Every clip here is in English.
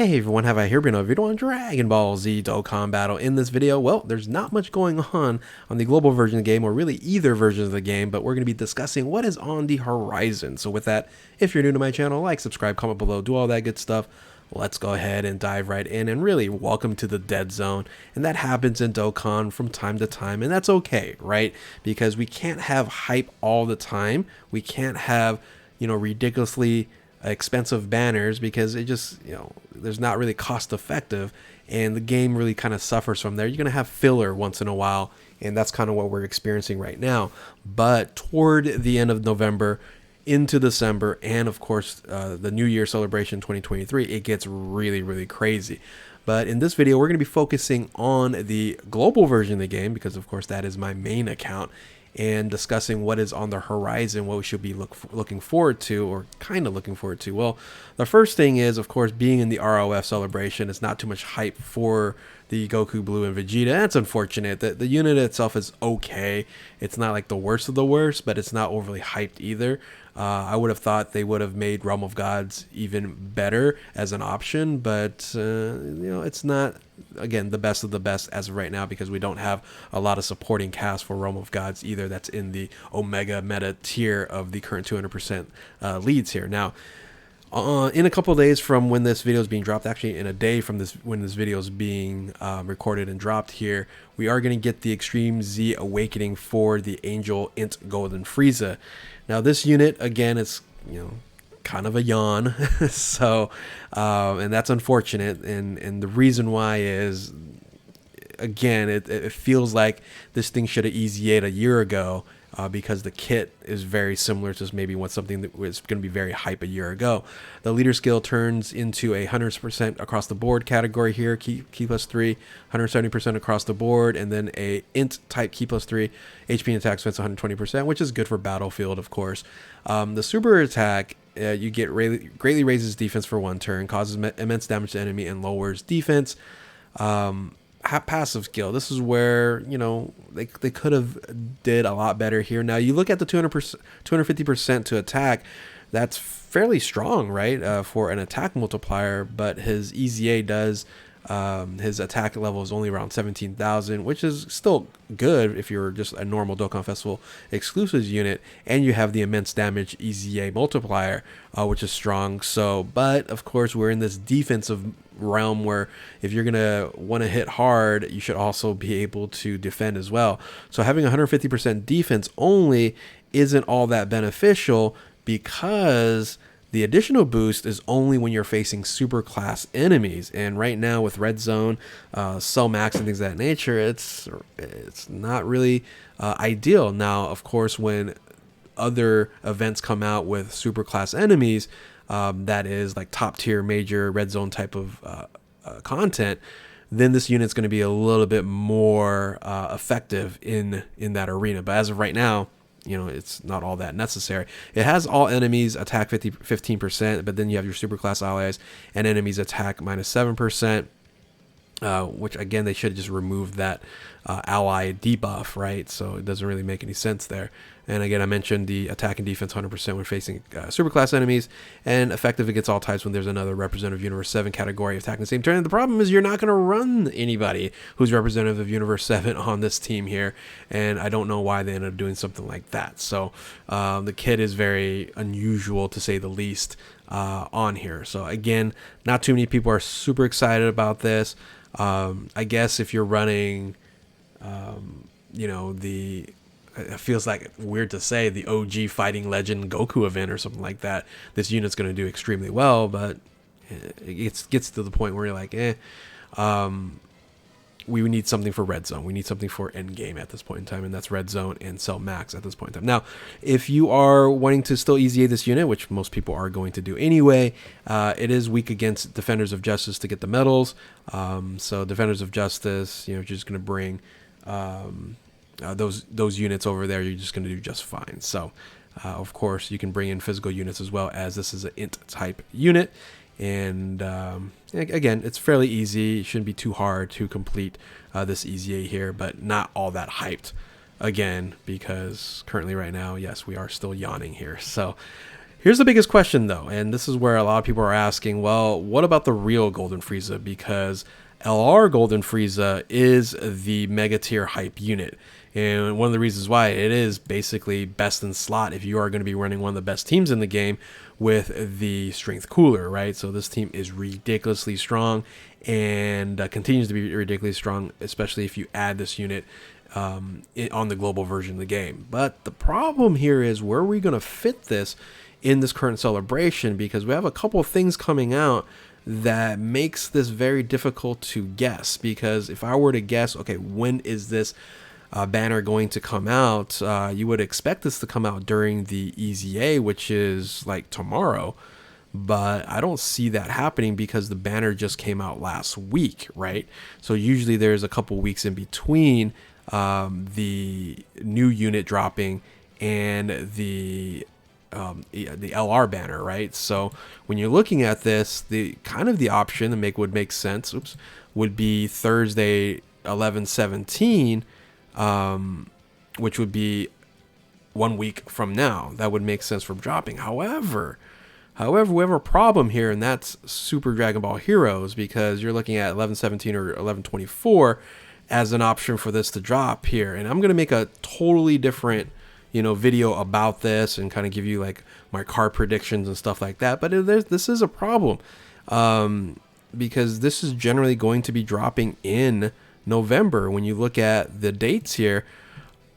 Hey everyone, have I here been a video on Dragon Ball Z Dokkan Battle. In this video, well, there's not much going on the global version of the game, or really either version of the game, but we're going to be discussing what is on the horizon. So with that, if you're new to my channel, like, subscribe, comment below, do all that good stuff. Let's go ahead and dive right in, and really welcome to the dead zone. And that happens in Dokkan from time to time, and that's okay, right? Because we can't have hype all the time. We can't have, ridiculously expensive banners, because it just, there's not really cost effective, and the game really kind of suffers from there. You're going to have filler once in a while, and that's kind of what we're experiencing right now. But toward the end of November into December, and of course the New Year celebration 2023, it gets really crazy. But in this video, we're going to be focusing on the global version of the game, because of course that is my main account, and discussing what is on the horizon, what we should be looking forward to, or kind of looking forward to. Well, the first thing is, of course, being in the ROF celebration. It's not too much hype for the Goku Blue and Vegeta. That's unfortunate. The unit itself is okay. It's not like the worst of the worst, but it's not overly hyped either. I would have thought they would have made Realm of Gods even better as an option, but it's not, again, the best of the best as of right now, because we don't have a lot of supporting cast for Realm of Gods either. That's in the Omega meta tier of the current 200% leads here. Now, in a couple of days from when this video is being dropped, actually in a day from when this video is being recorded and dropped here, we are going to get the Extreme Z Awakening for the Angel INT Golden Frieza. Now this unit, again, it's kind of a yawn, so and that's unfortunate, and the reason why is, again, it feels like this thing should have EZA'd a year ago, because the kit is very similar to maybe something that was going to be very hype a year ago. The leader skill turns into a 100% across the board category here, key plus 3, 170% across the board, and then a int type key plus 3, HP and attack defense 120%, which is good for Battlefield, of course. The super attack, you get greatly raises defense for 1 turn, causes immense damage to enemy, and lowers defense. Passive skill, this is where they could have did a lot better here. Now you look at the 250% to attack, that's fairly strong, right, for an attack multiplier, but his EZA does, his attack level is only around 17,000, which is still good if you're just a normal Dokkan Festival exclusives unit, and you have the immense damage EZA multiplier, which is strong. So, but of course we're in this defensive realm where if you're gonna want to hit hard, you should also be able to defend as well. So having 150% defense only isn't all that beneficial, because the additional boost is only when you're facing super class enemies, and right now with Red Zone, Cell Max, and things of that nature, it's not really ideal. Now, of course, when other events come out with super class enemies, that is like top tier major Red Zone type of content, then this unit's going to be a little bit more effective in that arena. But as of right now, it's not all that necessary. It has all enemies attack 15%, but then you have your super class allies and enemies attack -7%, which again, they should just remove that ally debuff, right? So it doesn't really make any sense there. And again, I mentioned the attack and defense 100% when facing super class enemies, and effective against all types when there's another representative Universe 7 category attacking the same turn. And the problem is you're not going to run anybody who's representative of Universe 7 on this team here, and I don't know why they ended up doing something like that. So the kit is very unusual, to say the least, on here. So again, not too many people are super excited about this. I guess if you're running, it feels like weird to say, the OG Fighting Legend Goku event or something like that, this unit's going to do extremely well, but it gets to the point where you're like, we need something for Red Zone. We need something for Endgame at this point in time, and that's Red Zone and Cell Max at this point in time. Now, if you are wanting to still EZA this unit, which most people are going to do anyway, it is weak against Defenders of Justice to get the medals. So Defenders of Justice, you're just going to bring those units over there. You're just going to do just fine. So, of course, you can bring in physical units as well, as this is an INT type unit. And again, it's fairly easy. It shouldn't be too hard to complete this EZA here, but not all that hyped, again, because currently right now, yes, we are still yawning here. So Here's the biggest question, though, and this is where a lot of people are asking, well, what about the real Golden Frieza? Because LR Golden Frieza is the mega tier hype unit. And one of the reasons why it is basically best in slot if you are going to be running one of the best teams in the game with the strength cooler, right? So this team is ridiculously strong and continues to be ridiculously strong, especially if you add this unit on the global version of the game. But the problem here is, where are we going to fit this in this current celebration? Because we have a couple of things coming out that makes this very difficult to guess. Because if I were to guess, okay, when is this banner going to come out, you would expect this to come out during the EZA, which is like tomorrow. But I don't see that happening because the banner just came out last week, right? So usually there's a couple weeks in between the new unit dropping and the LR banner, right? So when you're looking at this, the kind of the option that would make sense, would be Thursday 11/17, which would be 1 week from now. That would make sense for dropping. However, we have a problem here, and that's Super Dragon Ball Heroes, because you're looking at 11/17 or 11/24 as an option for this to drop here. And I'm going to make a totally different video about this and kind of give you like my card predictions and stuff like that. But this is a problem because this is generally going to be dropping in November. When you look at the dates here,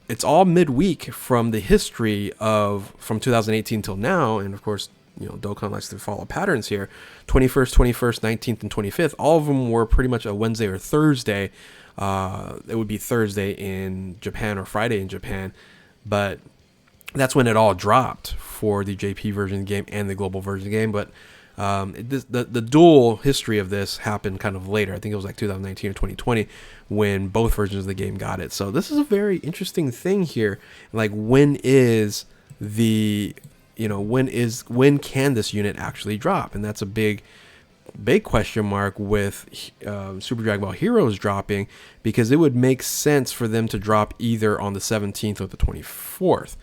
it's all midweek from the history from 2018 till now. And of course, Dokkan likes to follow patterns here. 21st, 19th, and 25th. All of them were pretty much a Wednesday or Thursday. It would be Thursday in Japan or Friday in Japan. But that's when it all dropped for the JP version of the game and the global version of the game. But the dual history of this happened kind of later. I think it was like 2019 or 2020 when both versions of the game got it. So this is a very interesting thing here. Like, when is the, when can this unit actually drop? And that's a big question mark with Super Dragon Ball Heroes dropping, because it would make sense for them to drop either on the 17th or the 24th.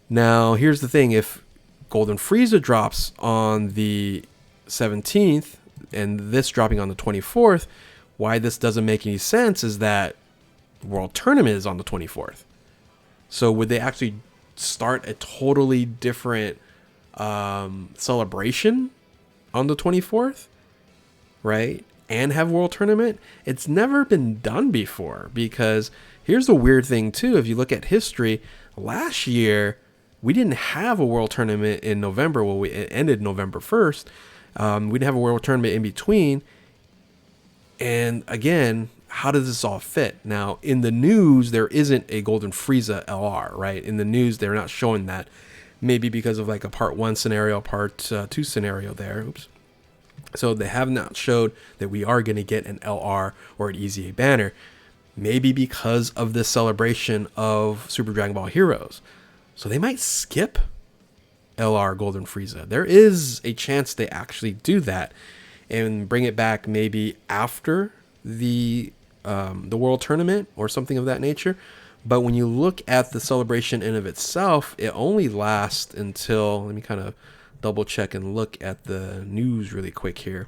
Now, here's the thing. If Golden Frieza drops on the 17th and this dropping on the 24th, why this doesn't make any sense is that World Tournament is on the 24th. So would they actually start a totally different celebration on the 24th, right? And have World Tournament? It's never been done before, because here's the weird thing too. If you look at history, last year we didn't have a World Tournament in November. Well, it ended November 1st. We didn't have a World Tournament in between. And again, how does this all fit? Now, in the news, there isn't a Golden Frieza LR, right? In the news, they're not showing that. Maybe because of like a part 1 scenario, part 2 scenario there. Oops. So they have not showed that we are going to get an LR or an EZA banner. Maybe because of this celebration of Super Dragon Ball Heroes. So they might skip LR Golden Frieza. There is a chance they actually do that and bring it back maybe after the World Tournament or something of that nature. But when you look at the celebration in of itself, it only lasts until, let me kind of double check and look at the news really quick here.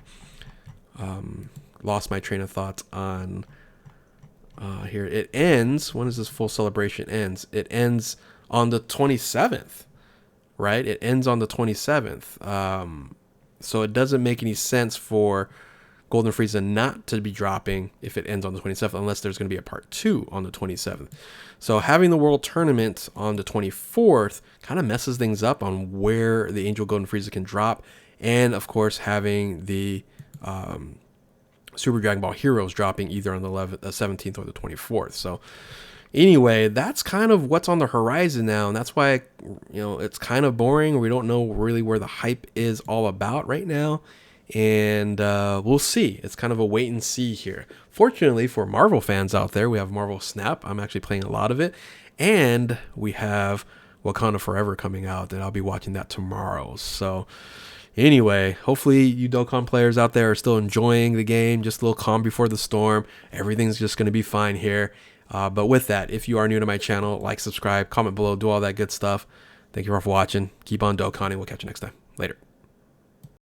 Lost my train of thoughts on here. It ends, when is this full celebration ends? It ends on the 27th, right? It ends on the 27th. So it doesn't make any sense for Golden Frieza not to be dropping if it ends on the 27th, unless there's going to be a part 2 on the 27th. So having the World Tournament on the 24th kind of messes things up on where the Angel Golden Frieza can drop. And of course, having the Super Dragon Ball Heroes dropping either on the 17th or the 24th. So anyway, that's kind of what's on the horizon now. And that's why, it's kind of boring. We don't know really where the hype is all about right now. And we'll see. It's kind of a wait and see here. Fortunately for Marvel fans out there, we have Marvel Snap. I'm actually playing a lot of it. And we have Wakanda Forever coming out, and I'll be watching that tomorrow. So anyway, hopefully you Dokkan players out there are still enjoying the game. Just a little calm before the storm. Everything's just going to be fine here. But with that, if you are new to my channel, like, subscribe, comment below, do all that good stuff. Thank you all for watching. Keep on Dokkaning. We'll catch you next time. Later.